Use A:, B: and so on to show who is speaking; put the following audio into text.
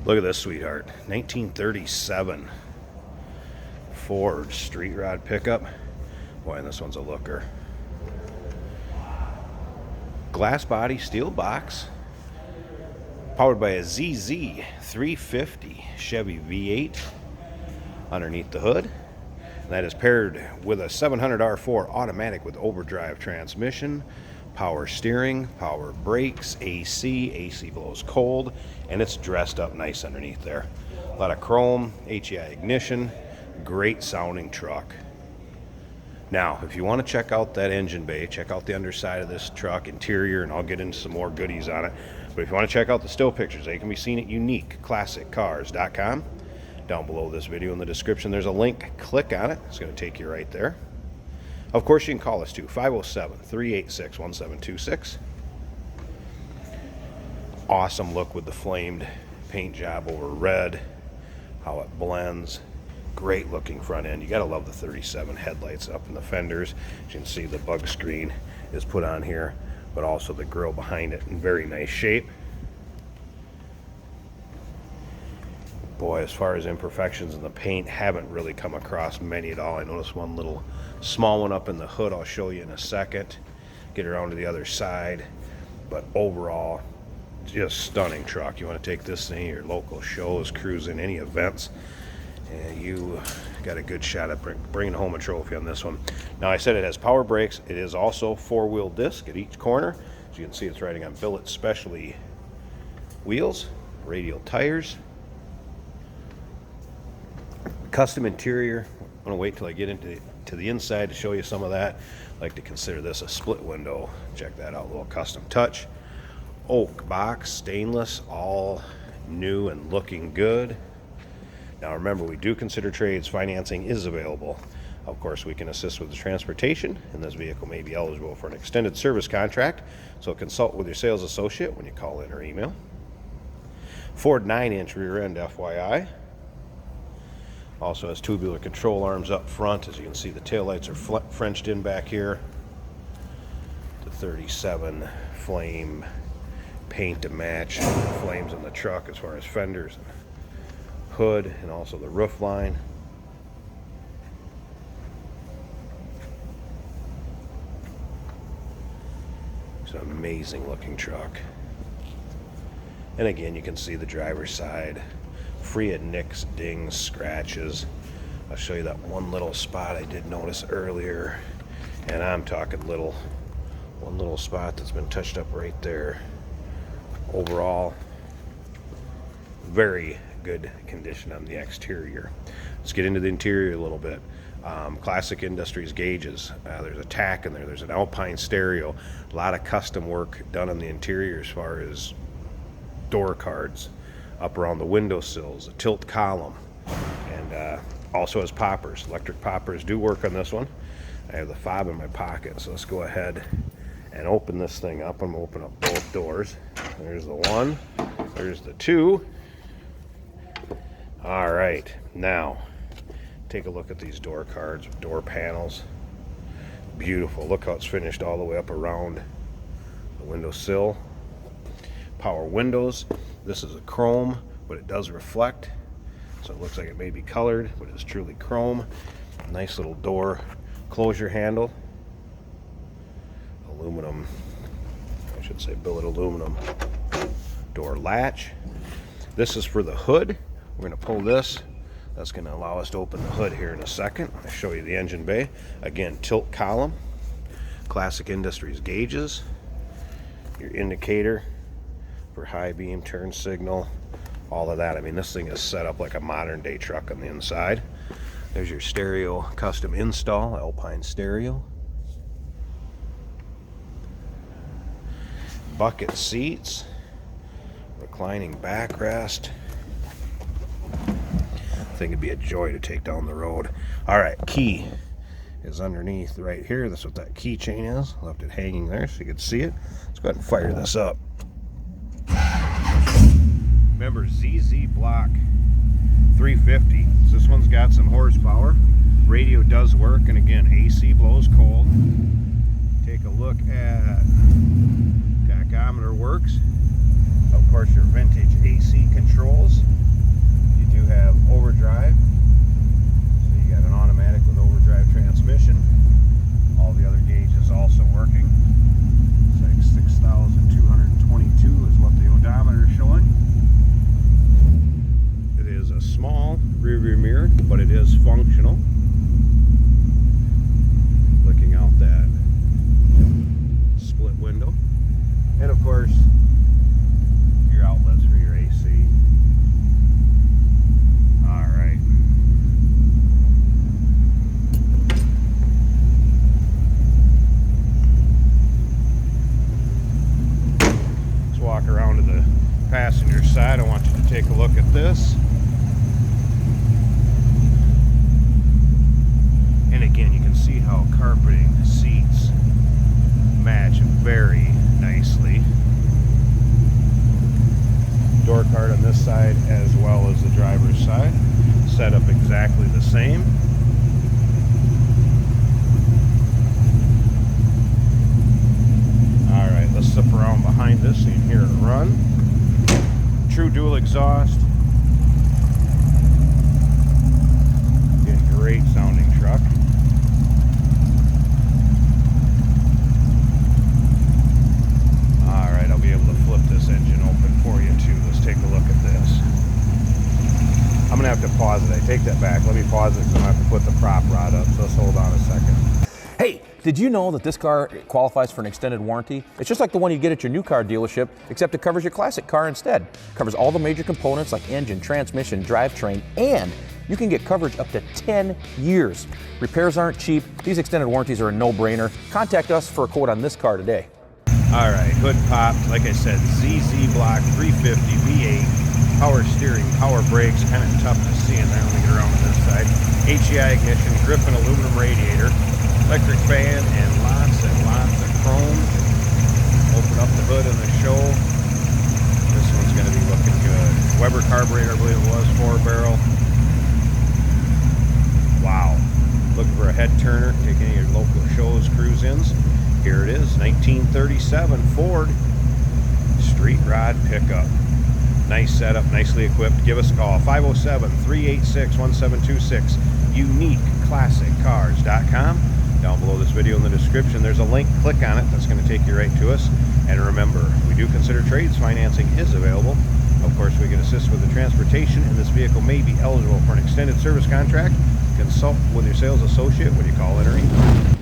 A: Look at this sweetheart. 1937 Ford street rod pickup. Boy, and this one's a looker. Glass body, steel box. Powered by a ZZ 350 Chevy V8 underneath the hood. And that is paired with a 700 R4 automatic with overdrive transmission, power steering, power brakes, AC blows cold, and it's dressed up nice underneath there. A lot of chrome, HEI ignition, great sounding truck. Now, if you want to check out that engine bay, check out the underside of this truck, interior, and I'll get into some more goodies on it. But if you want to check out the still pictures, they can be seen at uniqueclassiccars.com. Down below this video in the description, there's a link. Click on it. It's going to take you right there. Of course, you can call us too, 507-386-1726. Awesome look with the flamed paint job over red, how it blends. Great looking front end. You got to love the 37 headlights up in the fenders. As you can see, the bug screen is put on here, but also the grille behind it in very nice shape. Boy, as far as imperfections in the paint, haven't really come across many at all. I noticed one little small one up in the hood. I'll show you in a second. Get around to the other side. But overall, just stunning truck. You want to take this to any of your local shows, cruising, any events, and you got a good shot at bringing home a trophy on this one. Now, I said it has power brakes. It is also four-wheel disc at each corner. As you can see, it's riding on billet specialty wheels, radial tires. Custom interior. I'm going to wait till I get into the inside to show you some of that. I like to consider this a split window. Check that out, a little custom touch. Oak box, stainless, all new and looking good. Now remember, we do consider trades. Financing is available. Of course, we can assist with the transportation, and this vehicle may be eligible for an extended service contract, so consult with your sales associate when you call in or email. Ford 9-inch rear end, FYI. Also has tubular control arms up front. As you can see, the taillights are Frenched in back here. The 37 flame paint to match flames in the truck as far as fenders and hood, and also the roof line. It's an amazing looking truck. And again, you can see the driver's side free of nicks, dings, scratches. I'll show you that one little spot I did notice earlier, and I'm talking little, one little spot that's been touched up right there. Overall, very good condition on the exterior. Let's get into the interior a little bit. Classic Industries gauges. There's a tack in there. There's an Alpine stereo. A lot of custom work done on the interior as far as door cards up around the windowsills, a tilt column, and also has poppers. Electric poppers do work on this one. I have the fob in my pocket, so let's go ahead and open this thing up. I'm going to open up both doors. There's the one, there's the two. All right, now take a look at these door cards, door panels. Beautiful. Look how it's finished all the way up around the windowsill. Power windows. This is a chrome, but it does reflect, so it looks like it may be colored, but it's truly chrome. Nice little door closure handle. Aluminum, I should say billet aluminum door latch. This is for the hood. We're going to pull this. That's going to allow us to open the hood here in a second. I'll show you the engine bay. Again, tilt column, Classic Industries gauges, your indicator for high beam, turn signal, all of that. I mean, this thing is set up like a modern day truck on the inside. There's your stereo custom install, Alpine stereo. Bucket seats, reclining backrest. I think it'd be a joy to take down the road. All right, key is underneath right here. That's what that keychain is. Left it hanging there so you can see it. Let's go ahead and fire this up. Remember, ZZ Block 350. So this one's got some horsepower. Radio does work, and again, AC blows cold. Take a look at tachometer works. Of course, your vintage AC controls. do have overdrive. So you got an automatic with overdrive transmission. All the other gauges also working. It's like 6,222 is what the odometer is showing. It is a small rear view mirror, but it is functional. Looking out that split window. And of course, your outlets for your AC. Alright. Let's walk around to the passenger side. I want you to take a look at this. And again, you can see how carpeting, seats match very nicely. Door card on this side as well as the driver's side. Set up exactly the same. Alright, let's zip around behind this so you can hear it run. True dual exhaust. Again, great sounding truck. Alright, I'll be able to flip this engine open for you too. Let's take a look at this. I'm going to have to pause it. I take that back. Let me pause it because I'm going to have to put the prop rod up. So let's hold on a second.
B: Hey, did you know that this car qualifies for an extended warranty? It's just like the one you get at your new car dealership, except it covers your classic car instead. It covers all the major components like engine, transmission, drivetrain, and you can get coverage up to 10 years. Repairs aren't cheap. These extended warranties are a no-brainer. Contact us for a quote on this car today.
A: All right, hood popped. Like I said, ZZ Block 350 V8, power steering, power brakes. Kind of tough to see in there. Let me get around to this side. HEI ignition, Griffin aluminum radiator, electric fan, and lots of chrome. Open up the hood and the show. This one's going to be looking good. Weber carburetor, I believe it was, 4-barrel. Wow. Looking for a head turner. Take any of your local shows, cruise-ins. Here it is, 1937 Ford Street Rod pickup. Nice setup, nicely equipped. Give us a call, 507-386-1726, uniqueclassiccars.com. Down below this video in the description, there's a link. Click on it. That's going to take you right to us. And remember, we do consider trades. Financing is available. Of course, we can assist with the transportation, and this vehicle may be eligible for an extended service contract. Consult with your sales associate when you call, enter, email.